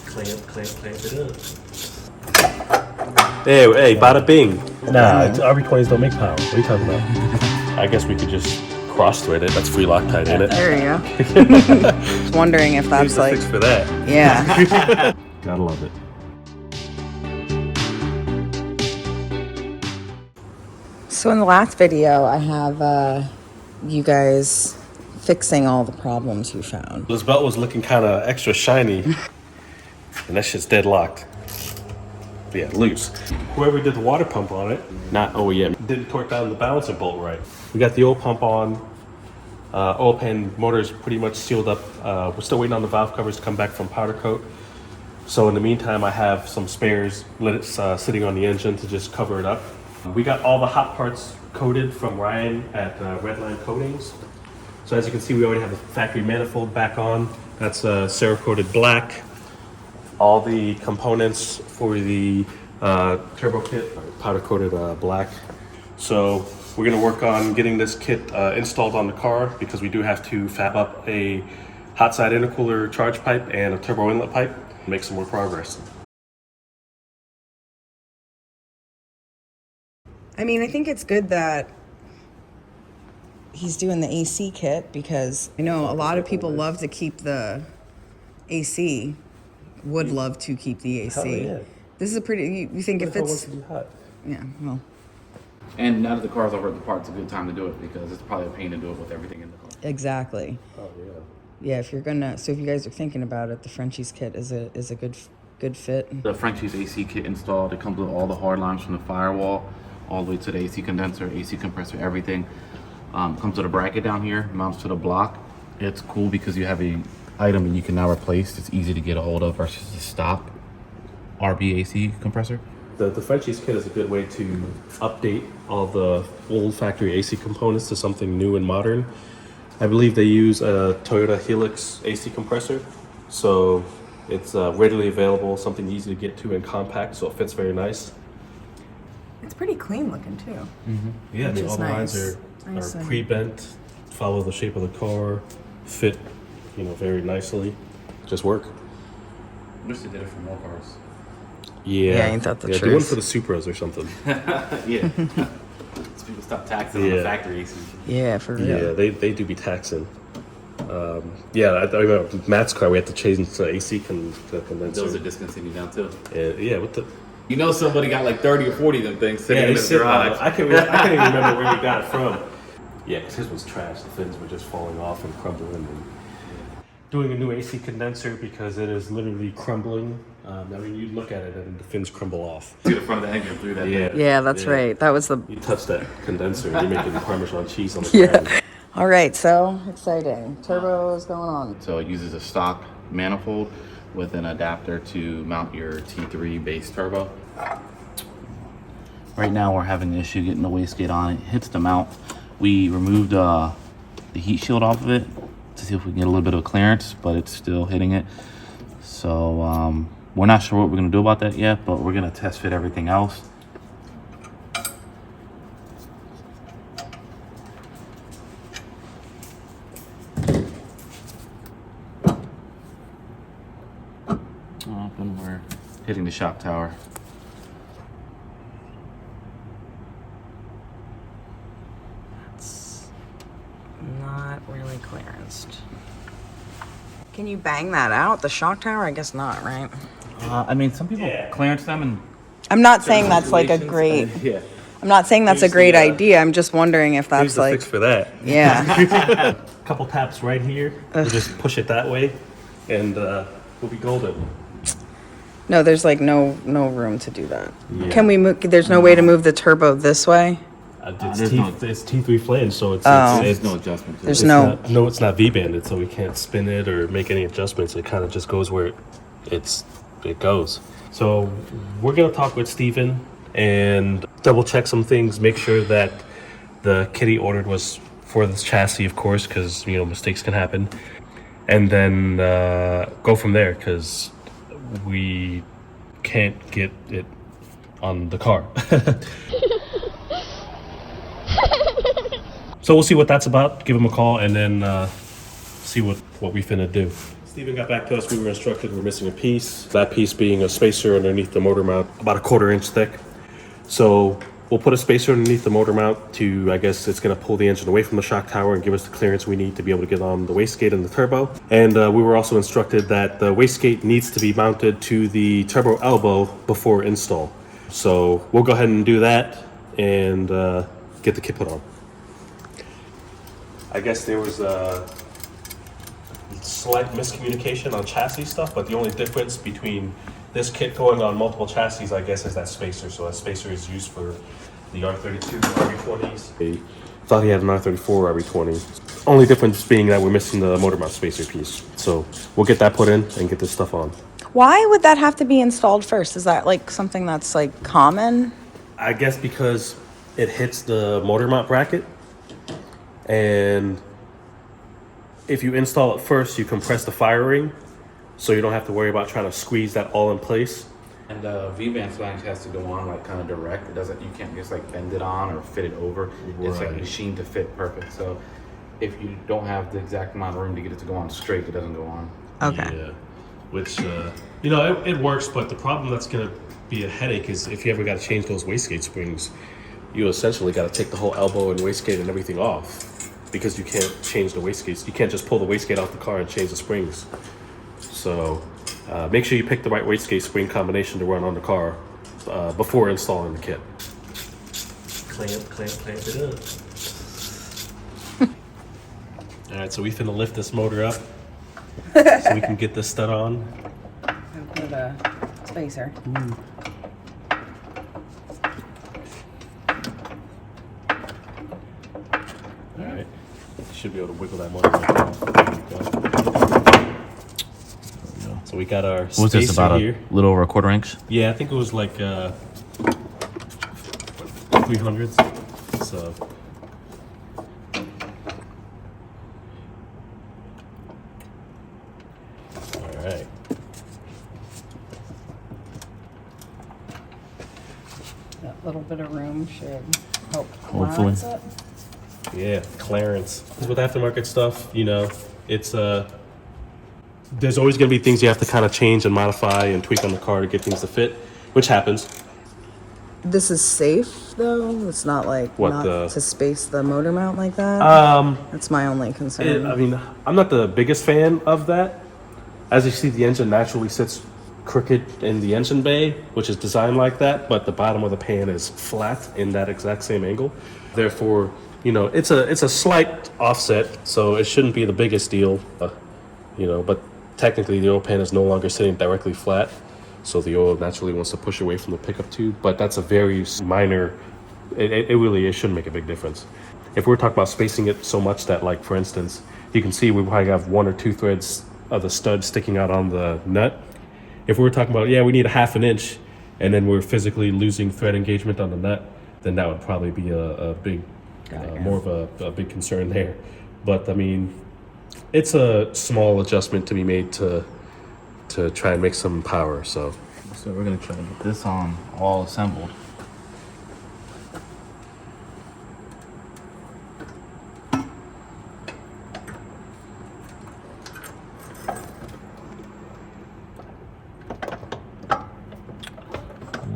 clamp it up. Hey, bada bing. Nah, RB20s don't make power. What are you talking about? I guess we could just cross-thread it. That's free Loctite, ain't it? There you go. Just wondering if that's like... fix for that. Yeah. Gotta love it. So in the last video, I have you guys fixing all the problems you found. This belt was looking kind of extra shiny, and that shit's deadlocked. Yeah, loose. Whoever did the water pump on it, not OEM, didn't torque down the balancer bolt right. We got the oil pump on. Oil pan motor's pretty much sealed up. We're still waiting on the valve covers to come back from powder coat. So in the meantime, I have some spares sitting on the engine to just cover it up. We got all the hot parts coated from Ryan at Redline Coatings. So as you can see, we already have the factory manifold back on. That's Cerakoted black. All the components for the turbo kit are powder coated black. So we're gonna work on getting this kit installed on the car because we do have to fab up a hot side intercooler charge pipe and a turbo inlet pipe and make some more progress. I mean, I think it's good that he's doing the AC kit because I know a lot of people love to keep the AC, would love to keep the AC. Hell yeah. This is a pretty, you think if it's, hot. yeah, well. And now that the car's over at the part, it's a good time to do it because it's probably a pain to do it with everything in the car. Exactly. Oh yeah. Yeah, if you're gonna, so if you guys are thinking about it, the Frenchies kit is a good fit. The Frenchies AC kit installed, it comes with all the hard lines from the firewall all the way to the AC condenser, AC compressor, everything. Comes with a bracket down here, mounts to the block. It's cool because you have a item that you can now replace. It's easy to get a hold of versus the stock RB AC compressor. The Frenchies kit is a good way to update all the old factory AC components to something new and modern. I believe they use a Toyota Helix AC compressor, so it's readily available, something easy to get to and compact, so it fits very nice. It's pretty clean looking too. Mm-hmm. Yeah, I mean, all the lines are pre-bent, follow the shape of the car, fit, very nicely, just work. I wish they did it for more cars. Yeah, ain't that the truth? Do one for the Supras or something. Yeah. So people stop taxing on the factory AC. Yeah, for real. Yeah, they do be taxing. I remember Matt's car, we had to change the AC condenser. Those are discontinued now too. Yeah, what the... You know somebody got like 30 or 40 of them things sitting in the garage. I can't even remember where we got it from. Yeah, because his was trash. The fins were just falling off and crumbling. And doing a new AC condenser because it is literally crumbling. I mean, you look at it and the fins crumble off. See the front of the engine through that. Yeah, that's right. That was the... You touch that condenser and you're making Parmesan cheese on the ground. Yeah. All right, so exciting. Turbo is going on. So it uses a stock manifold with an adapter to mount your T3 base turbo. Right now we're having an issue getting the wastegate on. It hits the mount. We removed the heat shield off of it to see if we can get a little bit of clearance, but it's still hitting it. So we're not sure what we're gonna do about that yet, but we're gonna test fit everything else. And we're hitting the shock tower. It's not really clearanced. Can you bang that out, the shock tower? I guess not, right? I mean, some people clearance them, and I'm not saying that's like a great... yeah. I'm not saying that's a great idea. I'm just wondering if that's the like... fix for that. Yeah. Couple taps right here. We'll just push it that way, and we'll be golden. No, there's like no room to do that. Yeah. Can we move? There's no way to move the turbo this way? It's T3 flange, so it's There's no adjustment to There's it. no... It's not V-banded, so we can't spin it or make any adjustments. It kind of just goes where it goes. So we're gonna talk with Steven and double check some things, make sure that the kit he ordered was for this chassis, of course, because mistakes can happen, and then go from there because we can't get it on the car. So we'll see what that's about. Give him a call and then see what we finna do. Steven got back to us. We were instructed we're missing a piece. That piece being a spacer underneath the motor mount, about a 1/4 inch thick. So we'll put a spacer underneath the motor mount to, I guess it's going to pull the engine away from the shock tower and give us the clearance we need to be able to get on the wastegate and the turbo. And we were also instructed that the wastegate needs to be mounted to the turbo elbow before install. So we'll go ahead and do that and get the kit put on. I guess there was a slight miscommunication on chassis stuff, but the only difference between this kit going on multiple chassis, I guess, is that spacer. So that spacer is used for the R32 RB20s. I thought he had an R34 RB20. Only difference being that we're missing the motor mount spacer piece. So we'll get that put in and get this stuff on. Why would that have to be installed first? Is that like something that's like common? I guess because it hits the motor mount bracket, and if you install it first, you compress the fire ring, so you don't have to worry about trying to squeeze that all in place. And the V-band flange has to go on like kind of direct. It doesn't. You can't just like bend it on or fit it over. It's like Right. machined to fit perfect. So if you don't have the exact amount of room to get it to go on straight, it doesn't go on. Okay. Yeah, which you know, it works, but the problem that's going to be a headache is if you ever got to change those wastegate springs, you essentially got to take the whole elbow and wastegate and everything off, because you can't change the wastegates. You can't just pull the wastegate off the car and change the springs. So make sure you pick the right wastegate spring combination to run on the car before installing the kit. Clamp it up. All right, so we finna lift this motor up so we can get this stud on. Put a spacer. All right, you should be able to wiggle that motor right now. There we go. So we got our What was spacer this, about here. a little over a 1/4 inch? Yeah, I think it was like 300s. So all right. That little bit of room should help Hopefully. balance it. Yeah, clearance. With aftermarket stuff, you know, it's there's always going to be things you have to kind of change and modify and tweak on the car to get things to fit, which happens. This is safe though. It's not like What, not the- to space the motor mount like that. That's my only concern. I mean, I'm not the biggest fan of that. As you see, the engine naturally sits crooked in the engine bay, which is designed like that, but the bottom of the pan is flat in that exact same angle. Therefore, you know, it's a slight offset, so it shouldn't be the biggest deal, you know, but technically the oil pan is no longer sitting directly flat, so the oil naturally wants to push away from the pickup tube, but that's a very minor, it really shouldn't make a big difference. If we're talking about spacing it so much that, like, for instance, you can see we probably have 1 or 2 threads of the stud sticking out on the nut. If we were talking about, yeah, we need a 1/2 inch, and then we're physically losing thread engagement on the nut, then that would probably be a big, more of a big concern there. But I mean, it's a small adjustment to be made to try and make some power. So we're gonna try to get this on all assembled.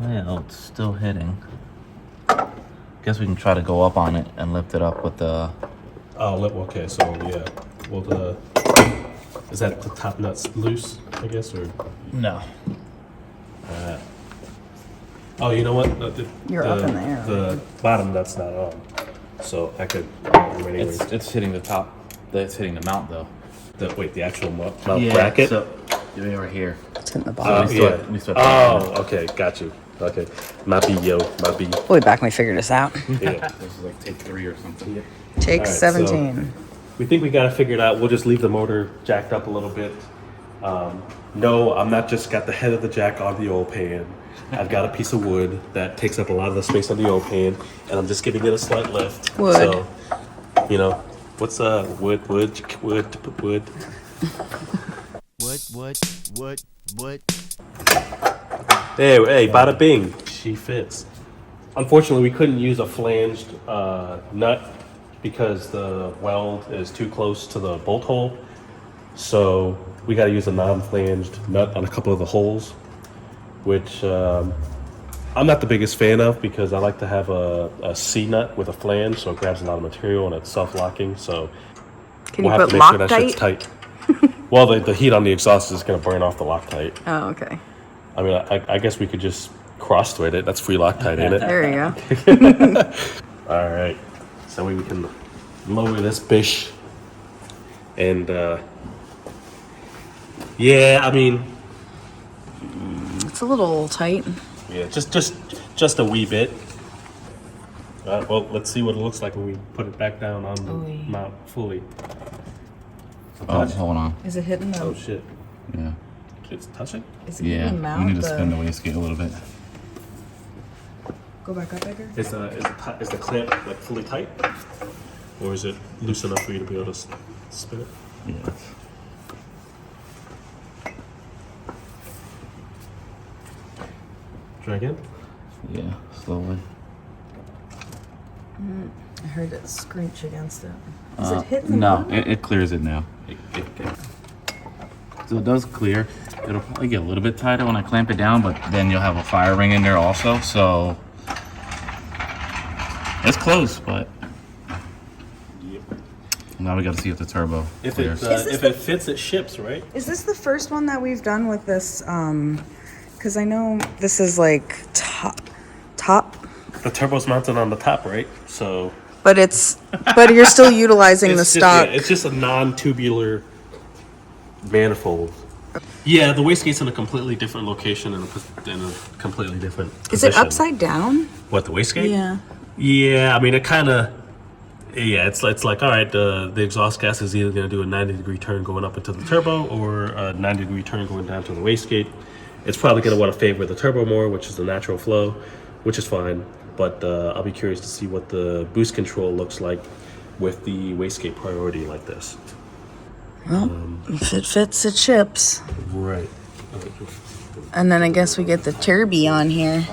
Well, it's still hitting. Guess we can try to go up on it and lift it up with the. okay, so yeah, well, is that the top nut's loose, I guess, or? No. Oh, you know what? You're up in the air, The bottom nut's not on, so I could. Anyways, It's hitting the top. It's hitting the mount though. the actual mount bracket. So, right here. It's hitting the Oh, bottom. we still have to- okay, got you. Okay, my B, yo, my B. We'll be back when we figure this out. Yeah. This is like take 3 or something. Take All right, 17. We think we got it figured out. We'll just leave the motor jacked up a little bit. No, I'm not just got the head of the jack on the oil pan. I've got a piece of wood that takes up a lot of the space on the oil pan, and I'm just giving it a slight lift. Wood. So, you know, what's wood? What? Hey, bada bing. She fits. Unfortunately, we couldn't use a flanged nut because the weld is too close to the bolt hole. So we got to use a non-flanged nut on a couple of the holes, which I'm not the biggest fan of because I like to have a C nut with a flange, so it grabs a lot of material and it's self-locking. So Can we'll you have put to make sure that shit's Loctite? tight. Well, the heat on the exhaust is going to burn off the Loctite. Oh, okay. I mean, I guess we could just cross-thread it. That's free Loctite, ain't it? There you go. All right. So we can lower this bish. And, yeah, I mean, It's a little tight. yeah, just a wee bit. Well, let's see what it looks like when we put it back down on the mount fully. Oh, hold on. Is it hitting the? Oh shit! Yeah. It's touching. Is it Yeah. hitting the mount? We need to spin the wastegate a little bit. Go back up, Edgar. Is the clamp like fully tight, or is it loose enough for you to be able to spin it? Yeah. Try again. Yeah. Slowly. I heard it screech against it. Is it hitting the No, mount? it clears it now. So it does clear. It'll probably get a little bit tighter when I clamp it down, but then you'll have a fire ring in there also. So it's close, but now we got to see if the turbo clears. If it fits, it ships, right? Is this the first one that we've done with this? Because I know this is like top. The turbo's mounted on the top, right? So. But you're still utilizing the It's just, stock. yeah, it's just a non-tubular manifold. Yeah, the wastegate's in a completely different location and in a completely different Is it position. upside down? What, the wastegate? Yeah. Yeah, I mean, it kind of... Yeah, it's like, all right, the exhaust gas is either going to do a 90-degree turn going up into the turbo or a 90-degree turn going down to the wastegate. It's probably going to want to favor the turbo more, which is the natural flow, which is fine. But I'll be curious to see what the boost control looks like with the wastegate priority like this. Well, if it fits, it ships. Right. And then I guess we get the turby on here.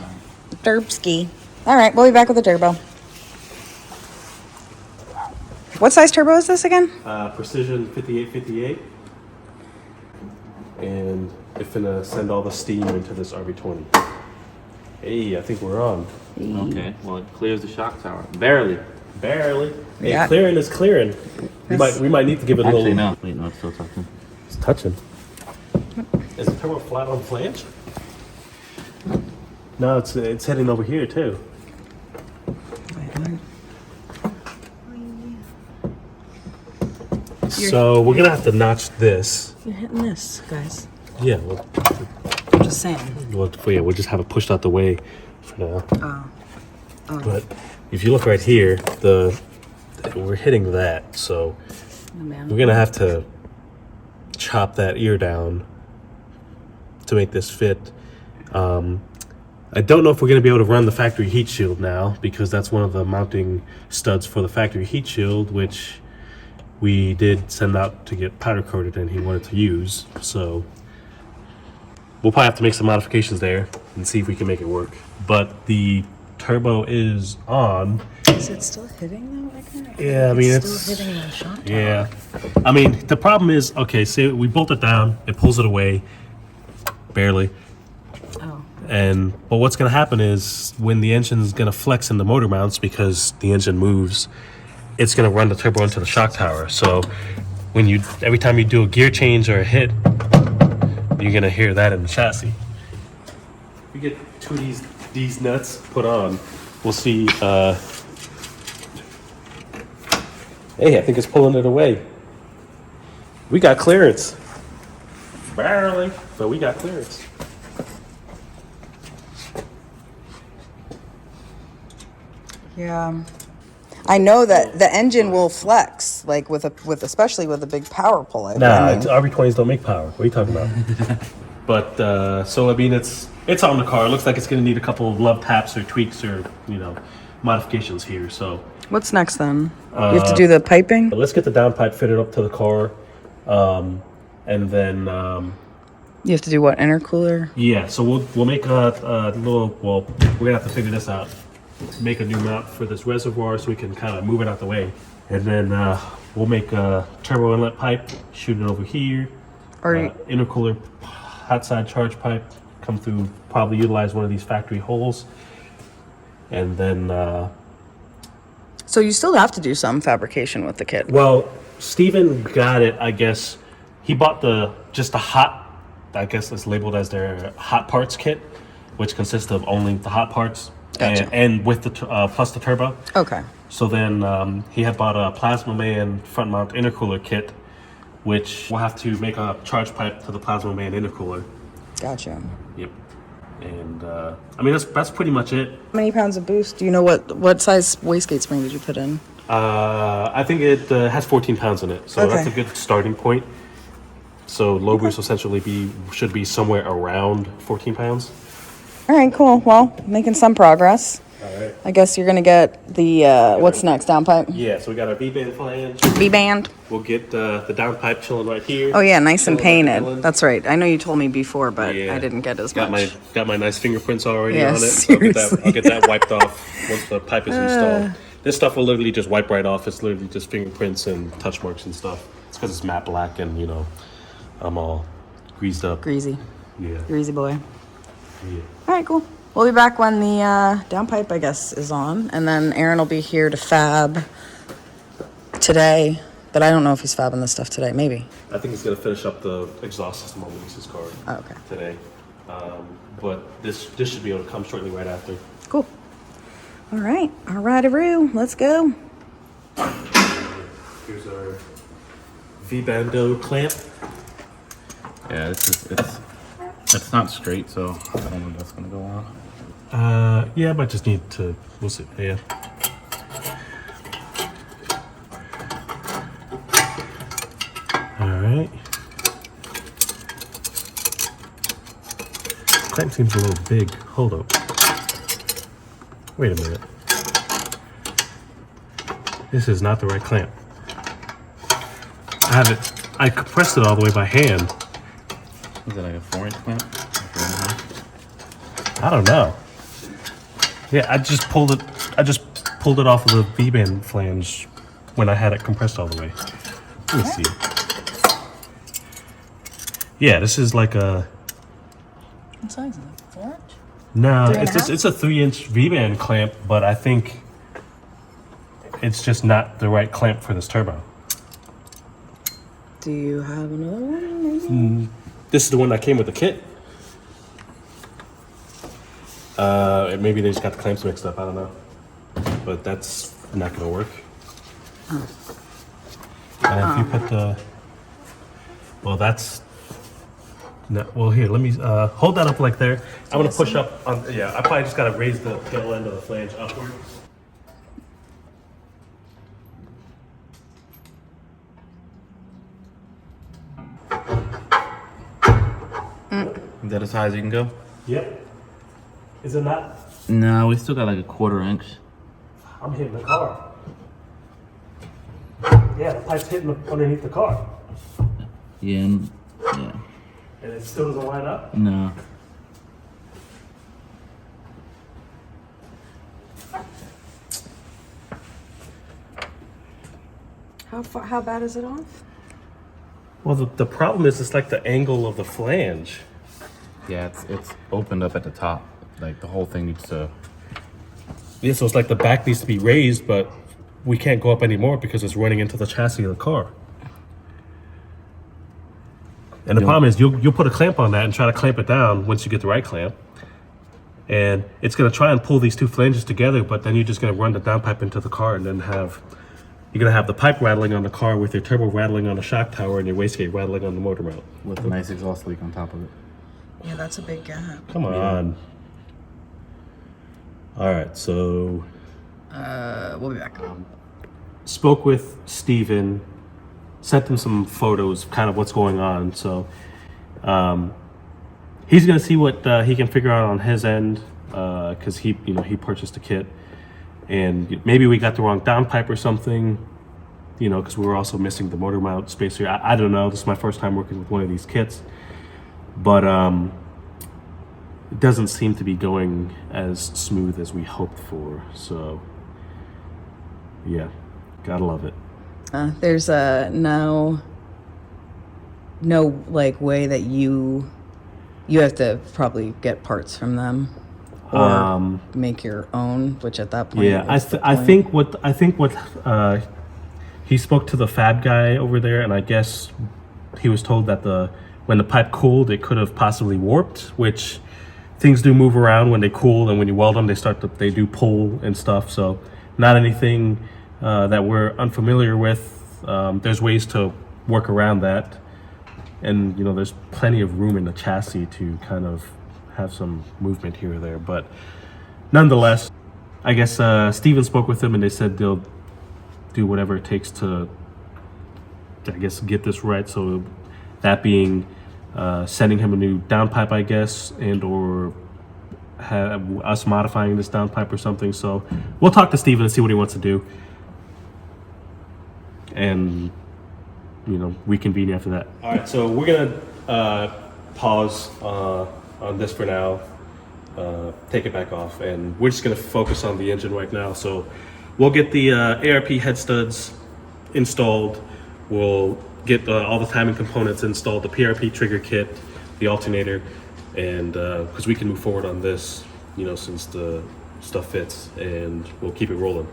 The Turbski. All right, we'll be back with the turbo. What size turbo is this again? Precision 5858. And it's gonna send all the steam into this RB20. Hey, I think we're on. Okay, well, it clears the shock tower. Barely. Barely. Hey, Yeah. clearing is clearing. We might need to give it a Actually, little... no. Wait, no, it's still touching. It's touching. Is the turbo flat on flange? No, it's heading over here too. So we're gonna have to notch this. You're hitting this, guys. Yeah, well, I'm just saying. we'll just have it pushed out the way for now. Oh. But if you look right here, we're hitting that, so Oh, man. we're gonna have to chop that ear down to make this fit. I don't know if we're gonna be able to run the factory heat shield now because that's one of the mounting studs for the factory heat shield, which we did send out to get powder coated and he wanted to use. So we'll probably have to make some modifications there and see if we can make it work. But the turbo is on. Is it still hitting though? I can't. Yeah, I mean, Still hitting the shock tower. Yeah. I mean, the problem is, okay, so we bolt it down, it pulls it away, barely. Oh. But what's going to happen is when the engine is going to flex in the motor mounts because the engine moves, it's going to run the turbo into the shock tower. So every time you do a gear change or a hit, you're going to hear that in the chassis. If we get two of these nuts put on, we'll see. Hey, I think it's pulling it away. We got clearance. Barely, but we got clearance. Yeah. I know that the engine will flex, like especially with a big power pull. I Nah, mean, RB20s don't make power. What are you talking about? But so I mean, it's on the car. It looks like it's going to need a couple of love taps or tweaks or modifications here. So what's next then? You have to do the piping. let's get the downpipe fitted up to the car, and then You have to do what, intercooler? yeah. So we'll make a little. Well, we're gonna have to figure this out. Make a new mount for this reservoir so we can kind of move it out the way, and then we'll make a turbo inlet pipe, shoot it over here, intercooler hot side charge pipe come through, probably utilize one of these factory holes, and then So you still have to do some fabrication with the kit. well, Steven got it, I guess. He bought just the hot, I guess it's labeled as their hot parts kit, which consists of only the hot parts. Gotcha. And with the plus the turbo. Okay. So then he had bought a Plasma Man front mount intercooler kit, which we'll have to make a charge pipe to the Plasma Man intercooler. Gotcha. Yep. And I mean that's pretty much it. How many pounds of boost? Do you know what size wastegate spring did you put in? I think it has 14 pounds in it, so Okay. that's a good starting point. So low boost essentially should be somewhere around 14 pounds. All right, cool. Well, making some progress. All right. I guess you're gonna get the what's next? Downpipe. Yeah, so we got our V-band flange. V-band. We'll get the downpipe chilling right here. Oh yeah, nice and Chilling like an painted. island. That's right. I know you told me before, but Yeah. I didn't get as Got much. my nice fingerprints already Yeah, on it. seriously. I'll get that wiped off once the pipe is installed. This stuff will literally just wipe right off. It's literally just fingerprints and touch marks and stuff. It's because it's matte black and I'm all greased up. Greasy, Yeah. greasy boy. Yeah. All right, cool. We'll be back when the downpipe, I guess, is on, and then Aaron will be here to fab today. But I don't know if he's fabbing this stuff today. Maybe. I think he's gonna finish up the exhaust system on Lisa's car Oh, okay. today. But this should be able to come shortly right after. Cool. All right. All righty-roo. Let's go. Here's our V-bando clamp. Yeah, it's not straight, so I don't know if that's gonna go on. Yeah, I might just need to. We'll see. Yeah. All right. Clamp seems a little big. Hold up. Wait a minute. This is not the right clamp. I compressed it all the way by hand. Is it like a 4-inch clamp? I don't know. Yeah, I just pulled it off of the V-band flange when I had it compressed all the way. Let me see. Yeah, this is like a. What size is it? 4-inch? No, 3.5? it's a 3-inch V-band clamp, but I think it's just not the right clamp for this turbo. Do you have another one? Maybe? This is the one that came with the kit. Maybe they just got the clamps mixed up. I don't know, but that's not gonna work. And if you put the, well, that's. No, well, here, let me hold that up like there. I'm gonna push up on. Yeah, I probably just gotta raise the tail end of the flange upward. Is that as high as you can go? Yep. Is it not? No, we still got like a 1/4 inch. I'm hitting the car. Yeah, the pipe's hitting underneath the car, Yeah, yeah. and it still doesn't line up. No. How bad is it off? Well, the problem is it's like the angle of the flange. Yeah, it's opened up at the top. Like the whole thing needs to. Yeah, so it's like the back needs to be raised, but we can't go up anymore because it's running into the chassis of the car. And the problem is you'll put a clamp on that and try to clamp it down once you get the right clamp. And it's going to try and pull these two flanges together, but then you're just going to run the downpipe into the car and then you're going to have the pipe rattling on the car with your turbo rattling on the shock tower and your wastegate rattling on the motor mount. With a nice exhaust leak on top of it. Yeah, that's a big gap. Come on. All right, so We'll be back. spoke with Steven, sent him some photos, kind of what's going on. So he's gonna see what he can figure out on his end, because he purchased a kit, and maybe we got the wrong downpipe or something, because we were also missing the motor mount spacer. I don't know. This is my first time working with one of these kits, but it doesn't seem to be going as smooth as we hoped for. So yeah, gotta love it. There's no no like way that you have to probably get parts from them or make your own, which at that point, Yeah, I think what he spoke to the fab guy over there, and I guess he was told that when the pipe cooled, it could have possibly warped, which things do move around when they cool, and when you weld them, they do pull and stuff. So not anything that we're unfamiliar with. There's ways to work around that, and you know, there's plenty of room in the chassis to kind of have some movement here or there. But nonetheless, I guess Steven spoke with them, and they said they'll do whatever it takes to, I guess, get this right. So that being sending him a new downpipe, I guess, and or have us modifying this downpipe or something. So we'll talk to Steven and see what he wants to do, and you know, reconvene after that. All right, so we're gonna pause on this for now, take it back off, and we're just gonna focus on the engine right now. So we'll get the ARP head studs installed. We'll get all the timing components installed, the PRP trigger kit, the alternator, and because we can move forward on this, you know, since the stuff fits, and we'll keep it rolling.